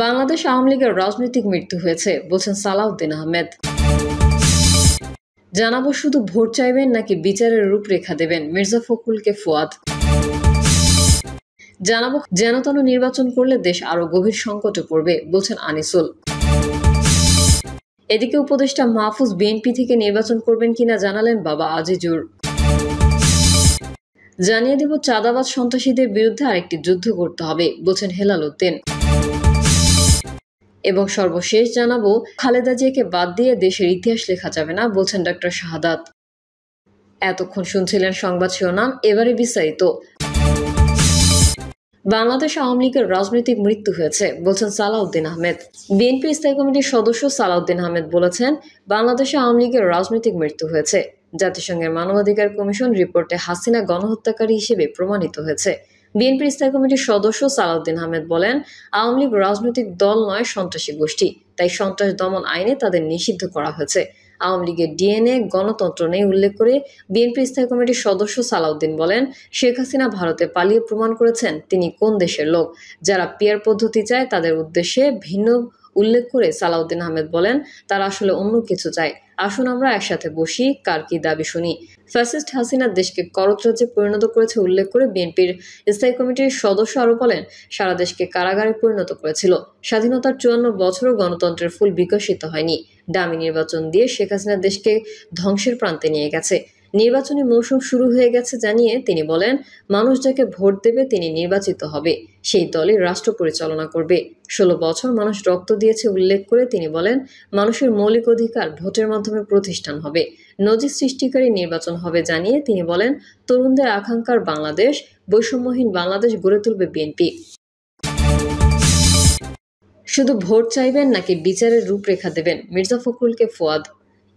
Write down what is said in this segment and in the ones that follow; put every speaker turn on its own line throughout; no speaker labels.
বাংলাদেশ আওয়ামী লীগের রাজনৈতিক মৃত্যু হয়েছে বলছেন সালাউদ্দিন আহমেদ। জানাবো শুধু ভোট চাইবেন নাকি বিচারের রূপরেখা দেবেন, মির্জা ফখরুলকে ফুয়াদ। জানাবো যেনতেন নির্বাচন করলে দেশ আরো গভীর সংকটে পড়বে বলছেন আনিসুল। এদিকে উপদেষ্টা মাহফুজ বিএনপি থেকে নির্বাচন করবেন কিনা জানালেন বাবা আজিজুর। জানিয়ে দেব চাঁদাবাজ সন্ত্রাসীদের বিরুদ্ধে আরেকটি যুদ্ধ করতে হবে বলছেন হেলাল উদ্দিন। এবং সর্বশেষ জানাবো খালেদা জিয়াকে বাদ দিয়ে দেশের ইতিহাস লেখা যাবে না বলছেন ডক্টর শাহাদাত। এতক্ষণ শুনছিলেন সংবাদ শিরোনাম, এবারে বিস্তারিত। বাংলাদেশ আওয়ামী লীগের রাজনৈতিক মৃত্যু হয়েছে বলছেন সালাউদ্দিন আহমেদ। বিএনপি স্থায়ী কমিটির সদস্য সালাউদ্দিন আহমেদ বলেছেন, বাংলাদেশে আওয়ামী লীগের রাজনৈতিক মৃত্যু হয়েছে। জাতিসংঘের মানবাধিকার কমিশন রিপোর্টে হাসিনা গণহত্যাকারী হিসেবে প্রমাণিত হয়েছে। বিএনপির স্থায়ী কমিটির সদস্য সালাউদ্দিন আহমেদ বলেন, আওয়ামী লীগ রাজনৈতিক দল নয়, সন্ত্রাসী গোষ্ঠী, তাই সন্ত্রাস দমন আইনে তাদের নিষিদ্ধ করা হয়েছে। আওয়ামী লীগের ডিএনএ গণতন্ত্র নেই উল্লেখ করে বিএনপি স্থায়ী কমিটির সদস্য সালাউদ্দিন বলেন, শেখ হাসিনা ভারতে পালিয়ে প্রমাণ করেছেন তিনি কোন দেশের লোক। যারা পিয়ার পদ্ধতি চায় তাদের উদ্দেশ্যে ভিন্ন উল্লেখ করে সালাউদ্দিন আহমেদ বলেন, তারা আসলে অন্য কিছু চায়। আসুন আমরা একসাথে বসি, কার কি দাবি শুনি। ফ্যাসিস্ট হাসিনা দেশকে করতরাজ্যে পরিণত করেছে উল্লেখ করে বিএনপির স্থায়ী কমিটির সদস্য আরও বলেন, সারা দেশকে কারাগারে পরিণত করেছিল। স্বাধীনতার 54 বছরও গণতন্ত্রের ফুল বিকশিত হয়নি। ডামি নির্বাচন দিয়ে শেখ হাসিনা দেশকে ধ্বংসের প্রান্তে নিয়ে গেছে। নির্বাচনী মৌসুম শুরু হয়ে গেছে জানিয়ে তিনি বলেন, মানুষ যাকে ভোট দেবে তিনি নির্বাচিত হবে, সেই দলই রাষ্ট্র পরিচালনা করবে। 16 বছর মানুষ রক্ত দিয়েছে উল্লেখ করে তিনি বলেন, মানুষের মৌলিক অধিকার ভোটের মাধ্যমে প্রতিষ্ঠান হবে, নজির সৃষ্টিকারী নির্বাচন হবে জানিয়ে তিনি বলেন, তরুণদের আকাঙ্ক্ষার বাংলাদেশ, বৈষম্যহীন বাংলাদেশ গড়ে তুলবে বিএনপি। শুধু ভোট চাইবেন নাকি বিচারের রূপরেখা দেবেন, মির্জা ফখরুলকে ফুয়াদ।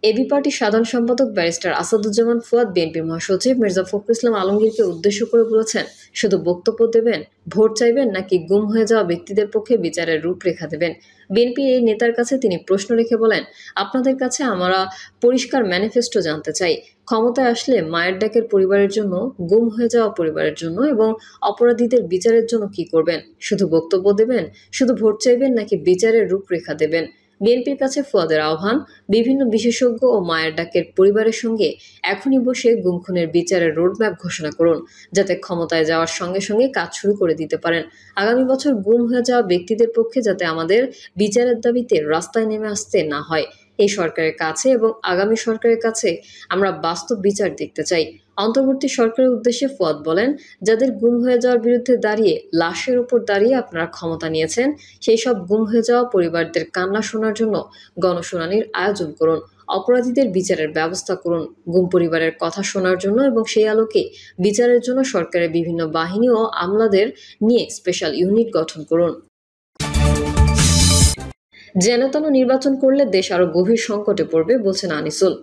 এবি পার্টির সাধারণ সম্পাদক ব্যারিস্টার আসাদুজ্জামান ফুয়াদ বিএনপির মহাসচিব মির্জা ফখরুল ইসলাম আলমগীরকে উদ্দেশ্য করে বলেছেন, শুধু বক্তব্য দেবেন, ভোট চাইবেন নাকি গুম হয়ে যাওয়া ব্যক্তিদের পক্ষে বিচারের রূপরেখা দেবেন। বিএনপির এই নেতার কাছে তিনি প্রশ্ন রেখে বলেন, আপনাদের কাছে আমরা পরিষ্কার ম্যানিফেস্টো জানতে চাই। ক্ষমতায় আসলে মায়ের ডাকের পরিবারের জন্য, গুম হয়ে যাওয়া পরিবারের জন্য এবং অপরাধীদের বিচারের জন্য কি করবেন? শুধু বক্তব্য দেবেন, শুধু ভোট চাইবেন নাকি বিচারের রূপরেখা দেবেন? বিএনপির কাছে ফুয়াদের আহ্বান, বিভিন্ন বিশেষজ্ঞ ও মায়ের ডাকের পরিবারের সঙ্গে এখনই বসে গুম খুনের বিচারের রোডম্যাপ ঘোষণা করুন, যাতে ক্ষমতায় যাওয়ার সঙ্গে সঙ্গে কাজ শুরু করে দিতে পারেন। আগামী বছর গুম হয়ে যাওয়া ব্যক্তিদের পক্ষে যাতে আমাদের বিচারের দাবিতে রাস্তায় নেমে আসতে না হয়। এই সরকারের কাছে এবং আগামী সরকারের কাছে আমরা বাস্তব বিচার দেখতে চাই। অন্তর্বর্তী সরকারের উদ্দেশ্যে ফুয়াদ বলেন, যাদের গুম হয়ে যাওয়ার বিরুদ্ধে দাঁড়িয়ে, লাশের ওপর দাঁড়িয়ে আপনারা ক্ষমতা নিয়েছেন, সেই সব গুম হয়ে যাওয়া পরিবারদের কান্না শোনার জন্য গণশুনানির আয়োজন করুন, অপরাধীদের বিচারের ব্যবস্থা করুন, গুম পরিবারের কথা শোনার জন্য এবং সেই আলোকে বিচারের জন্য সরকারের বিভিন্ন বাহিনী ও আমলাদের নিয়ে স্পেশাল ইউনিট গঠন করুন। যেনতেন নির্বাচন করলে দেশ আরো গভীর সংকটে পড়বে বলছেন আনিসুল।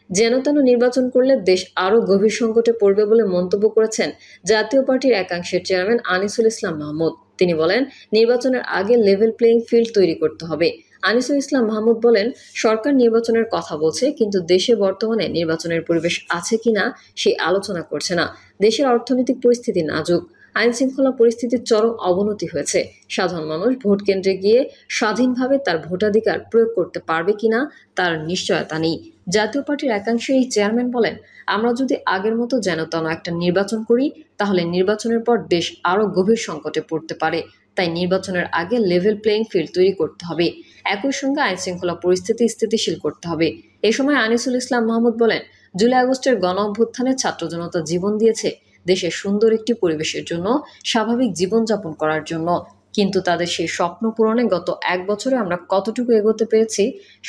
যেনতেন নির্বাচন করলে দেশ আরও গভীর সংকটে পড়বে বলে মন্তব্য করেছেন জাতীয় পার্টির একাংশের চেয়ারম্যান আনিসুল ইসলাম মাহমুদ। তিনি বলেন, নির্বাচনের আগে লেভেল প্লেইং ফিল্ড তৈরি করতে হবে। আনিসুল ইসলাম মাহমুদ বলেন, সরকার নির্বাচনের কথা বলছে, কিন্তু দেশে বর্তমানে নির্বাচনের পরিবেশ আছে কিনা সেই আলোচনা করছে না। দেশের অর্থনৈতিক পরিস্থিতি নাজুক, আইন শৃঙ্খলা পরিস্থিতির চরম অবনতি হয়েছে। সাধারণ মানুষ ভোট কেন্দ্রে গিয়ে স্বাধীনভাবে তার ভোটাধিকার প্রয়োগ করতে পারবে কিনা তার নিশ্চয়তা নেই। জাতীয় পার্টির একাংশের এই চেয়ারম্যান বলেন, আমরা যদি আগের মতো যেনতেন একটা নির্বাচন করি, তাহলে নির্বাচনের পর দেশ আরও গভীর সংকটে পড়তে পারে। তাই নির্বাচনের আগে লেভেল প্লেইং ফিল্ড তৈরি করতে হবে। একই সঙ্গে আইন শৃঙ্খলা পরিস্থিতি স্থিতিশীল করতে হবে। এ সময় আনিসুল ইসলাম মাহমুদ বলেন, জুলাই আগস্টের গণ অভ্যুত্থানে ছাত্র জনতা জীবন দিয়েছে দেশের সুন্দর একটি পরিবেশের জন্য, স্বাভাবিক জীবনযাপন করার জন্য। কিন্তু তাদের সেই স্বপ্ন পূরণে গত 1 বছরে আমরা কতটুকু এগোতে পেরেছি,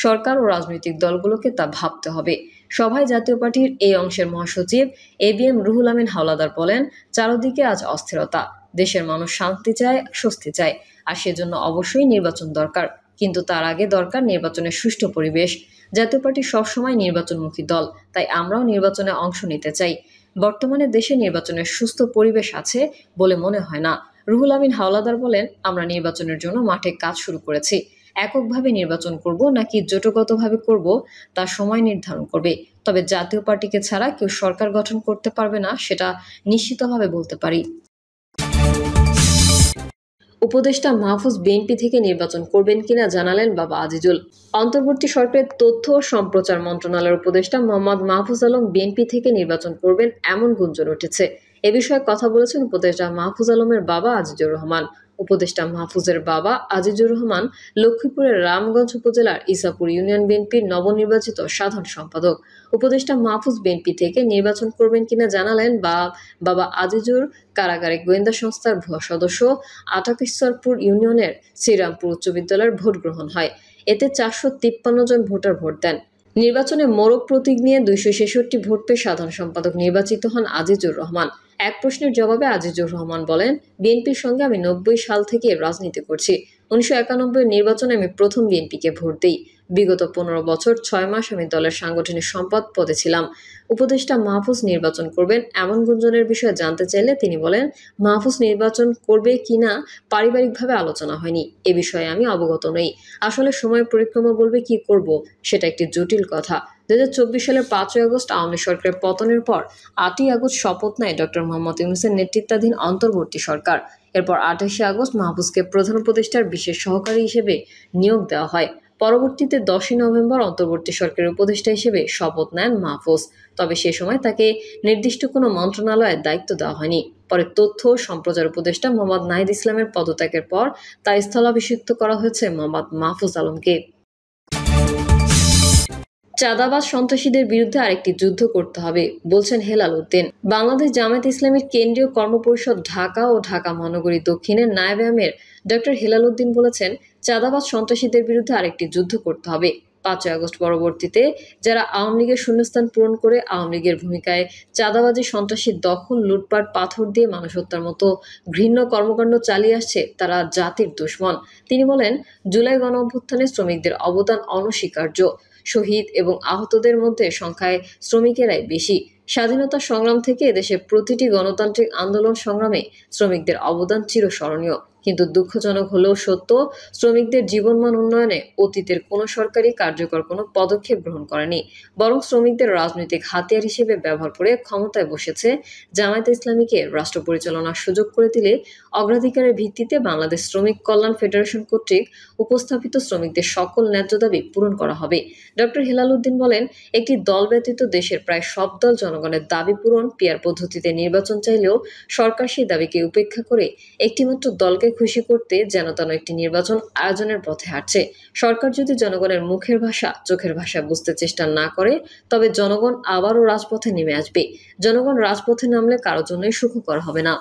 সরকার ও রাজনৈতিক দলগুলোকে তা ভাবতে হবে। সভায় জাতীয় পার্টির এই অংশের মহাসচিব এবিএম রুহুল আমিন হাওলাদার বলেন, চারদিকে আজ অস্থিরতা, দেশের মানুষ শান্তি চায়, স্বস্তি চায়, আর সেজন্য অবশ্যই নির্বাচন দরকার। কিন্তু তার আগে দরকার নির্বাচনের সুষ্ঠু পরিবেশ। জাতীয় পার্টি সবসময় নির্বাচনমুখী দল, তাই আমরাও নির্বাচনে অংশ নিতে চাই। বর্তমানে দেশে নির্বাচনের সুস্থ পরিবেশ আছে বলে মনে হয় না। রুহুল আমিন হাওলাদার বলেন, আমরা নির্বাচনের জন্য মাঠে কাজ শুরু করেছি। এককভাবে নির্বাচন করব নাকি জোটগতভাবে করব তা সময় নির্ধারণ করবে। তবে জাতীয় পার্টিকে ছাড়া কেউ সরকার গঠন করতে পারবে না, সেটা নিশ্চিতভাবে বলতে পারি। উপদেষ্টা মাহফুজ বিএনপি থেকে নির্বাচন করবেন কিনা জানালেন বাবা আজিজুল। অন্তর্বর্তী সরকারের তথ্য ও সম্প্রচার মন্ত্রণালয়ের উপদেষ্টা মোহাম্মদ মাহফুজ আলম বিএনপি থেকে নির্বাচন করবেন এমন গুঞ্জন উঠেছে। এ বিষয়ে কথা বলেছেন উপদেষ্টা মাহফুজ আলমের বাবা আজিজুর রহমান। উপদেষ্টা মাহফুজের বাবা আজিজুর রহমান লক্ষ্মীপুরের রামগঞ্জ উপজেলার ইসাপুর ইউনিয়ন বিএনপির নবনির্বাচিত সাধারণ সম্পাদক। উপদেষ্টা মাহফুজ বিএনপি থেকে নির্বাচন করবেন কিনা জানালেন বাবা আজিজুর কারাগারে গোয়েন্দা সংস্থার ভুয়া সদস্য আটাকেশ্বরপুর ইউনিয়নের শ্রীরামপুর উচ্চ বিদ্যালয়ের ভোট গ্রহণ হয়। এতে 453 জন ভোটার ভোট দেন। নির্বাচনে মোরগ প্রতীক নিয়ে 266 ভোট পেয়ে সাধারণ সম্পাদক নির্বাচিত হন আজিজুর রহমান। এক প্রশ্নের জবাবে আজিজুর রহমান বলেন, বিএনপির সঙ্গে আমি 90 সাল থেকে রাজনীতি করছি। 1991 নির্বাচনে আমি প্রথম বিএনপিকে ভোট দিই। বিগত 15 বছর 6 মাস আমি দলের সাংগঠনিক সম্পাদক পদে ছিলাম। উপদেষ্টা মাহফুজ নির্বাচন করবেন এমন গুঞ্জনের বিষয়ে জানতে চাইলে তিনি বলেন, মাহফুজ নির্বাচন করবে কিনা পারিবারিকভাবে আলোচনা হয়নি। এ বিষয়ে আমি অবগত নই। আসলে সময় পরিক্রমা বলবে কি করব সেটা একটি জটিল কথা। 2024 সালের 5 আগস্ট আওয়ামী সরকারের পতনের পর 8 আগস্ট শপথ নেয় ডক্টর মোহাম্মদ ইউনূসের নেতৃত্বাধীন অন্তর্বর্তী সরকার। এরপর 28 আগস্ট মাহফুজকে প্রধান উপদেষ্টার বিশেষ সহকারী হিসেবে নিয়োগ দেওয়া হয়। পরবর্তীতে 10 নভেম্বর অন্তর্বর্তী সরকারের উপদেষ্টা হিসেবে শপথ নেন মাহফুজ। তবে সে সময় তাকে নির্দিষ্ট কোনো মন্ত্রণালয়ের দায়িত্ব দেওয়া হয়নি। পরে তথ্য ও সম্প্রচার উপদেষ্টা মোহাম্মদ নাহিদ ইসলামের পদত্যাগের পর তার স্থলাভিষিক্ত করা হয়েছে মোহাম্মদ মাহফুজ আলমকে। চাঁদাবাজ সন্ত্রাসীদের বিরুদ্ধে আরেকটি যুদ্ধ করতে হবে বলছেন হেলাল উদ্দিন। বাংলাদেশ জামায়াতে ইসলামীর কেন্দ্রীয় কর্মপরিষদ ঢাকা ও ঢাকা মহানগরী দক্ষিণের নায়েব আমির ডক্টর হেলাল উদ্দিন বলেছেন, চাঁদাবাজ সন্ত্রাসীদের বিরুদ্ধে আরেকটি যুদ্ধ করতে হবে। 5 আগস্ট পরবর্তীতে যারা আওয়ামী লীগের শূন্যস্থান পূরণ করে আওয়ামী লীগের ভূমিকায় চাঁদাবাজি, সন্ত্রাসী, দখল, লুটপাট, পাথর দিয়ে মানুষ হত্যার মতো ঘৃণ্য কর্মকাণ্ড চালিয়ে আসছে, তারা জাতির দুশ্মন। তিনি বলেন, জুলাই গণঅভ্যুত্থানে শ্রমিকদের অবদান অনস্বীকার্য। শহীদ এবং আহতদের মধ্যে সংখ্যায় শ্রমিকেরাই বেশি। স্বাধীনতা সংগ্রাম থেকে এদেশে প্রতিটি গণতান্ত্রিক আন্দোলন সংগ্রামে শ্রমিকদের অবদান চিরস্মরণীয়। কিন্তু দুঃখজনক হলেও সত্য, শ্রমিকদের জীবনমান উন্নয়নে অতীতের কোনো সরকারই কার্যকর কোনো পদক্ষেপ গ্রহণ করেনি। বরং শ্রমিকদের রাজনৈতিক হাতিয়ার হিসেবে ব্যবহার করে ক্ষমতায় বসেছে। জামায়াতে ইসলামীকে রাষ্ট্র পরিচালনার সুযোগ করে দিলে অগ্রাধিকারের ভিত্তিতে বাংলাদেশ শ্রমিক কল্যাণ ফেডারেশন কর্তৃক উপস্থাপিত শ্রমিকদের সকল ন্যায্য দাবি পূরণ করা হবে। ডক্টর হেলাল উদ্দিন বলেন, একটি দল ব্যতীত দেশের প্রায় সব দল জনগণের দাবি পূরণ, পিআর পদ্ধতিতে নির্বাচন চাইলেও সরকার সেই দাবিকে উপেক্ষা করে একটিমাত্র দলকে খুশি করতে যেন তেন একটি নির্বাচন আয়োজনের পথে হাঁটছে। সরকার যদি জনগণের মুখের ভাষা, চোখের ভাষা বুঝতে চেষ্টা না করে, তবে জনগণ আবারও রাজপথে নেমে আসবে। জনগণ রাজপথে নামলে কারোর জন্যই সুখকর হবে না।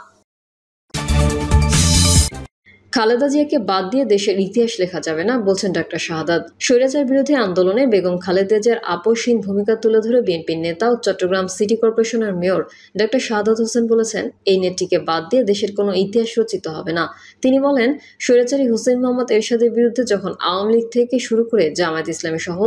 খালেদা জিয়াকে বাদ দিয়ে দেশের ইতিহাস লেখা যাবে না বলছেন ডক্টর শাহাদাত। স্বৈরাচার বিরোধী আন্দোলনে বেগম খালেদা জিয়ার আপোষহীন ভূমিকা তুলে ধরে বিএনপির নেতা ও চট্টগ্রাম সিটি কর্পোরেশনের মেয়র ডক্টর শাহাদাত হোসেন বলেছেন, এই নেত্রীকে বাদ দিয়ে দেশের কোনো ইতিহাস রচিত হবে না। তিনি বলেন, স্বৈরাচারী হুসেইন মোহাম্মদ এরশাদের বিরুদ্ধে যখন আওয়ামী লীগ থেকে শুরু করে জামায়াত ইসলামী সহ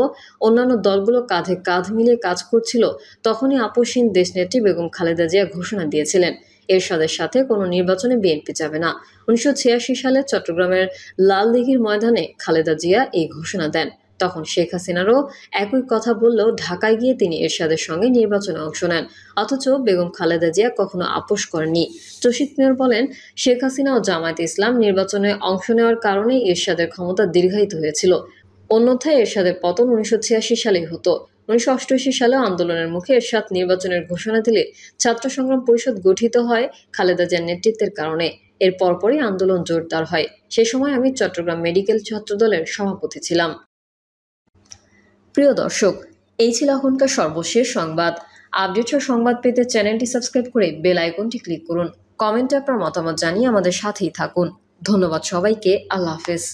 অন্যান্য দলগুলো কাঁধে কাঁধ মিলিয়ে কাজ করছিল, তখনই আপোষহীন দেশনেত্রী বেগম খালেদা জিয়া ঘোষণা দিয়েছিলেন, এরশাদের সাথে কোনো নির্বাচনে বিএনপি যাবে না। 1986 সালে চট্টগ্রামের লাল দিঘির ময়দানে খালেদা জিয়া এই ঘোষণা দেন। তখন শেখ হাসিনারও একই কথা বললেও ঢাকায় গিয়ে তিনি এরশাদের সঙ্গে নির্বাচনে অংশ নেন। অথচ বেগম খালেদা জিয়া কখনো আপোষ করেননি। চশিক মেয়র বলেন, শেখ হাসিনা ও জামায়াতে ইসলাম নির্বাচনে অংশ নেওয়ার কারণেই এরশাদের ক্ষমতা দীর্ঘায়িত হয়েছিল। অন্যথায় এরশাদের পতন 1986 সালেই হতো। 1988 সালে আন্দোলনের মুখে এরশাদ নির্বাচনের ঘোষণা দিলে ছাত্র সংগ্রাম পরিষদ গঠিত হয় খালেদা জিয়ার নেতৃত্বের কারণে। এর পরপরই আন্দোলন জোরদার হয়। সে সময় আমি চট্টগ্রাম মেডিকেল ছাত্রদলের সভাপতি ছিলাম। প্রিয় দর্শক, এই ছিল এখনকার সর্বশেষ সংবাদ। আপডেট সংবাদ পেতে চ্যানেলটি সাবস্ক্রাইব করে বেল আইকনটি ক্লিক করুন। কমেন্টে আপনার মতামত জানিয়ে আমাদের সাথেই থাকুন। ধন্যবাদ সবাইকে। আল্লাহ হাফেজ।